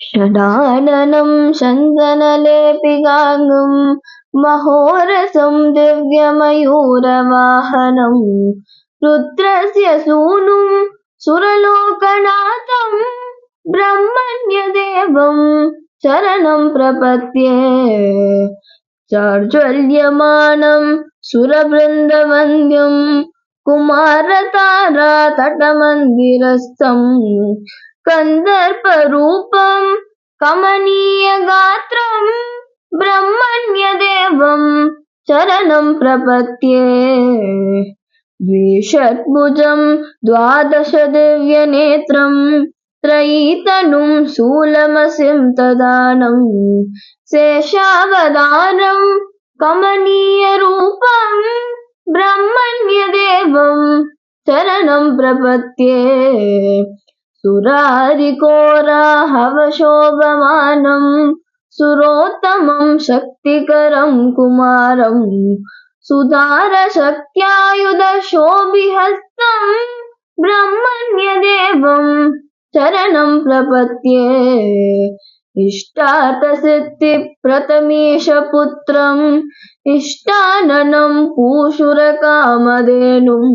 षडाननं शन्दनलेपिगाङ्गं महोरसं दिव्यमयूरवाहनं रुद्रस्य सूनुं सुरलोकनाथं ब्रह्मण्यदेवं शरणं प्रपद्ये चार्ज्वल्यमानं सुरवृन्दवन्द्यं कुमारतारातटमन्दिरस्थं कन्दर्परूपं कमनीयगात्रं ब्रह्मण्यदेवं शरणं प्रपद्ये द्विषड्भुजं द्वादशदिव्यनेत्रं त्रयीतनुं शूलमसिं शेषावतारं कमनीयरूपं ब्रह्मण्यदेवं शरणं प्रपद्ये सुरारिकोराहवशोभमानं सुरोत्तमं शक्तिकरं कुमारं सुधारशक्त्यायुधशोभिहस्तं ब्रह्मण्यदेवं शरणं प्रपद्ये इष्टार्थसिद्धिप्रथमीशपुत्रम् इष्टाननं पूषुरकामधेनुं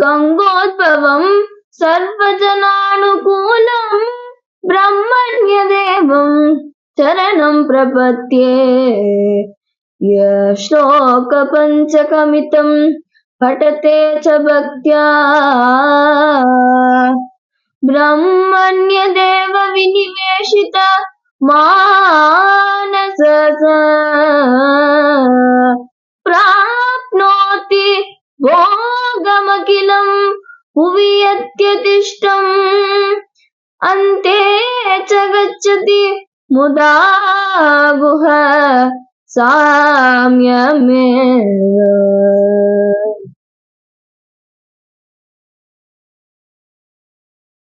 गङ्गोद्भवं सर्वजनानुकूलं ब्रह्मण्यदेवं शरणं प्रपद्ये श्लोकपञ्चकमितं पठते च भक्त्या ब्रह्मण्यदेव विनिवेशित मानस प्राप्नोति भोगमखिलं भुवि यत्यतिष्ठम् अन्ते च गच्छति मुदा गुह साम्यमेव।